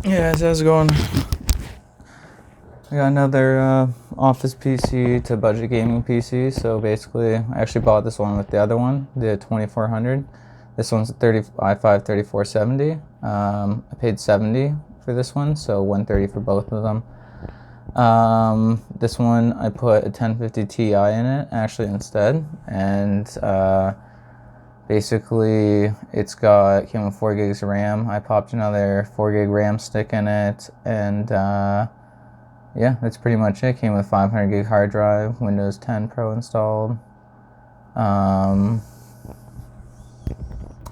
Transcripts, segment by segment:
Yeah, so how's it going? I got another office PC to budget gaming PC. So basically, I actually bought this one with the other one, the 2400. This one's a i5 3470. I paid $70 for this one, so $130 for both of them. This one I put a 1050 Ti in it actually instead, and basically came with 4 gigs of RAM. I popped another 4 gig RAM stick in it, and yeah, that's pretty much it. Came with 500 gig hard drive, Windows 10 Pro installed.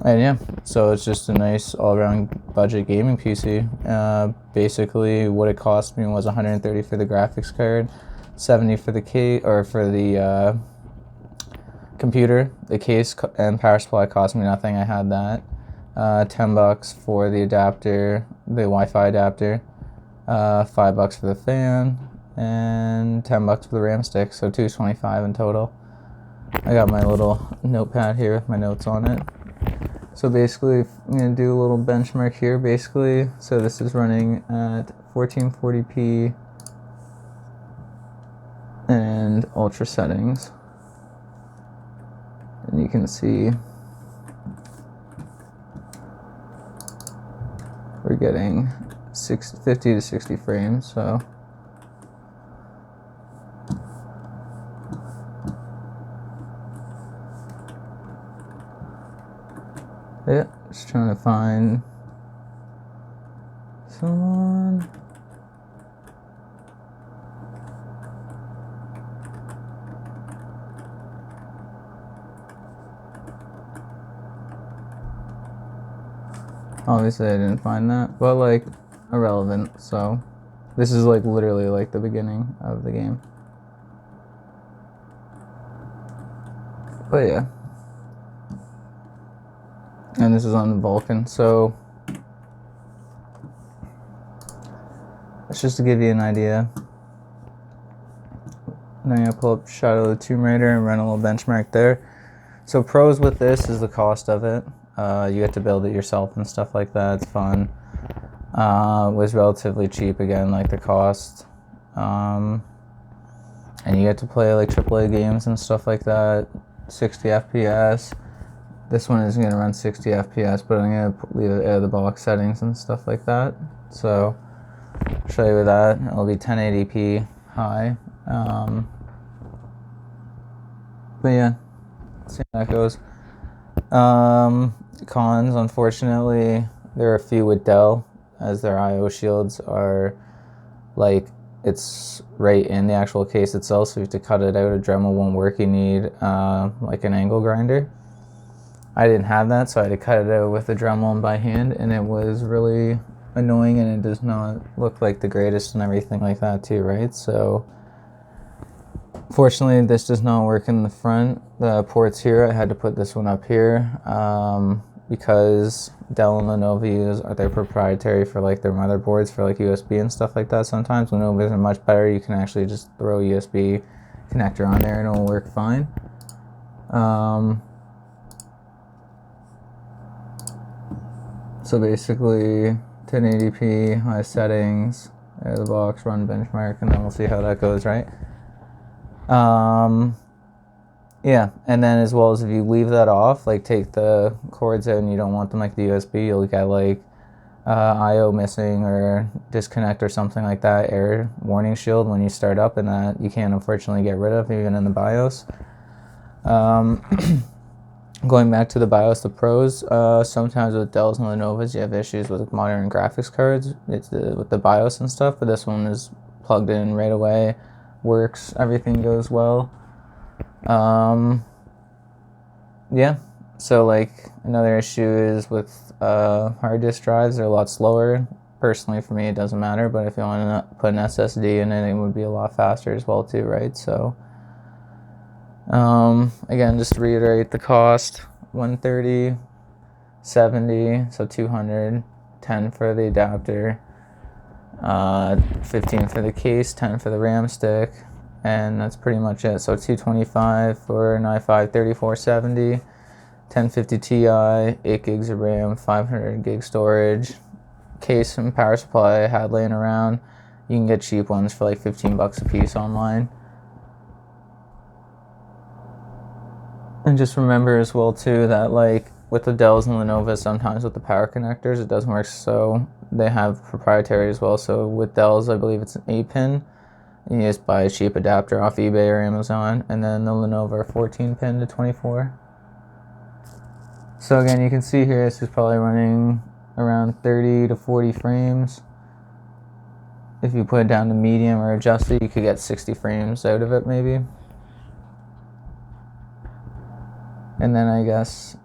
And yeah, so it's just a nice all-around budget gaming PC. Basically, what it cost me was $130 for the graphics card, $70 for the case or for the computer. The case and power supply cost me nothing. I had that. $10 for the adapter, the Wi-Fi adapter. $5 for the fan, and $10 for the RAM stick. So $225 in total. I got my little notepad here with my notes on it. So basically, I'm going to do a little benchmark here, basically. So this is running at 1440p and ultra settings. And you can see we're getting 50 to 60 frames, so yeah, just trying to find someone. Obviously I didn't find that, but like irrelevant. So this is like literally like the beginning of the game. But yeah. And this is on Vulkan, so it's just to give you an idea. Then I'm gonna pull up Shadow of the Tomb Raider and run a little benchmark there. So pros with this is the cost of it. You get to build it yourself and stuff like that. It's fun. It was relatively cheap again, like the cost. And you get to play like AAA games and stuff like that. 60 FPS. This one is going to run 60 FPS, but I'm going to leave it out of the box settings and stuff like that. So, I'll show you with that. It'll be 1080p high. But yeah, see how that goes. Cons, unfortunately, there are a few with Dell, as their I/O shields are like, it's right in the actual case itself, so you have to cut it out. A Dremel won't work. You need like an angle grinder. I didn't have that, so I had to cut it out with a Dremel and by hand, and it was really annoying, and it does not look like the greatest and everything like that too, right? So fortunately, this does not work in the front. The ports here, I had to put this one up here because Dell and Lenovo use their proprietary for like their motherboards for like USB and stuff like that. Sometimes Lenovo's are much better. You can actually just throw a USB connector on there and it'll work fine. So basically 1080p, high settings, out of the box, run benchmark, and then we'll see how that goes, right? Yeah, and then as well as if you leave that off, like take the cords out and you don't want them like the USB, you'll get like I/O missing or disconnect or something like that, error warning shield when you start up, and that you can't unfortunately get rid of even in the BIOS. Going back to the BIOS, the pros, sometimes with Dells and Lenovos you have issues with modern graphics cards. It's with the BIOS and stuff, but this one is plugged in right away, works, everything goes well. Yeah, so like another issue is with hard disk drives, they're a lot slower. Personally for me it doesn't matter, but if you want to put an SSD in it, it would be a lot faster as well too, right? So again, just to reiterate the cost, $130, $70, so $200, $10 for the adapter, $15 for the case, $10 for the RAM stick, and that's pretty much it. So $225 for an i5 3470, 1050 Ti, 8 gigs of RAM, 500 gig storage, case and power supply I had laying around. You can get cheap ones for like 15 bucks a piece online. And just remember as well too that like with the Dells and Lenovo, sometimes with the power connectors it doesn't work, so they have proprietary as well. So with Dells, I believe it's an 8-pin. You just buy a cheap adapter off eBay or Amazon, and then the Lenovo 14-pin to 24. So again, you can see here this is probably running around 30 to 40 frames. If you put it down to medium or adjust it, you could get 60 frames out of it maybe. And then I guess,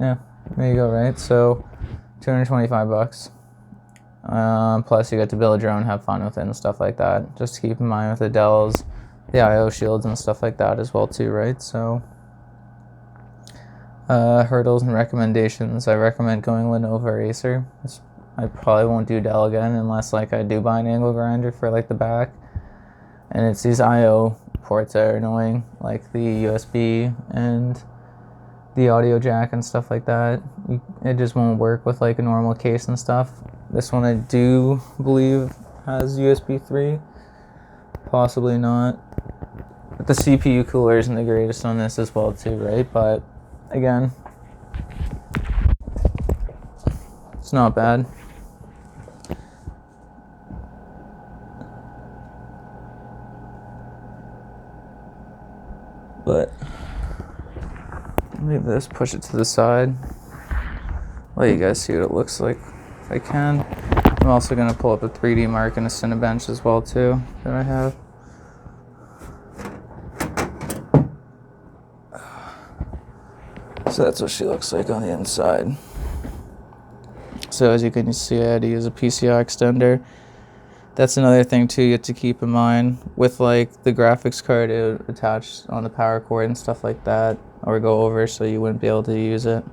yeah, there you go, right? So 225 bucks. Plus you get to build your own, have fun with it and stuff like that. Just to keep in mind with the Dells, the IO shields and stuff like that as well too, right? So hurdles and recommendations. I recommend going Lenovo or Acer. I probably won't do Dell again unless like I do buy an angle grinder for like the back. And it's these IO ports that are annoying, like the USB and the audio jack and stuff like that. It just won't work with like a normal case and stuff. This one I do believe has USB 3, possibly not. But the CPU cooler isn't the greatest on this as well too, right? But again, it's not bad. But leave this, push it to the side, let you guys see what it looks like if I can. I'm also going to pull up a 3D Mark and a Cinebench as well too that I have. So that's what she looks like on the inside. So as you can see, I had to use a PCI extender. That's another thing too you have to keep in mind with like the graphics card, it would attach on the power cord and stuff like that, or go over, so you wouldn't be able to use it.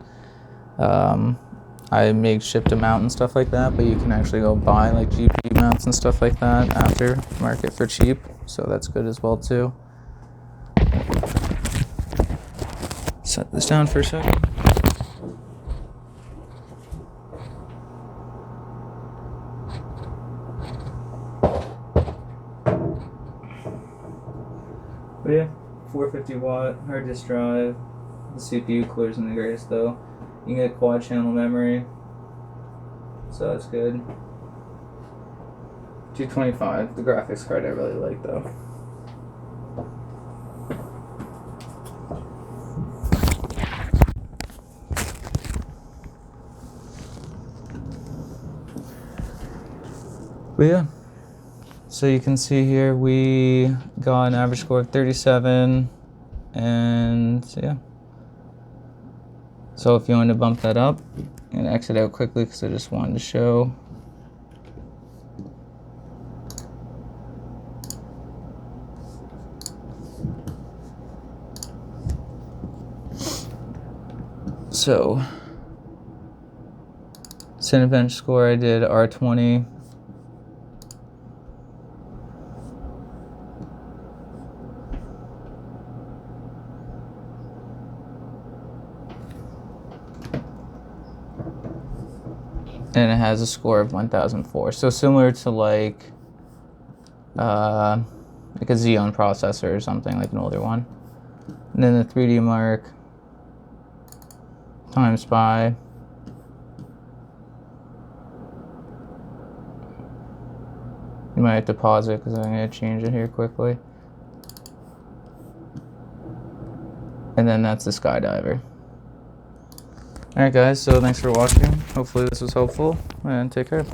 I make shipped a mount and stuff like that, but you can actually go buy like GPU mounts and stuff like that after market for cheap, so that's good as well too. Set this down for a second. But yeah, 450 watt hard disk drive. The CPU cooler isn't the greatest though. You can get quad channel memory, so that's good. 225. The graphics card I really like though. But yeah. So you can see here we got an average score of 37, and yeah. So if you want to bump that up, and exit out quickly because I just wanted to show. So Cinebench score, I did R20. And it has a score of 1004. So similar to like a Xeon processor or something, like an older one. And then the 3D Mark times by you might have to pause it because I'm going to change it here quickly. And then that's the Skydiver. Alright guys, so thanks for watching. Hopefully this was helpful, and take care.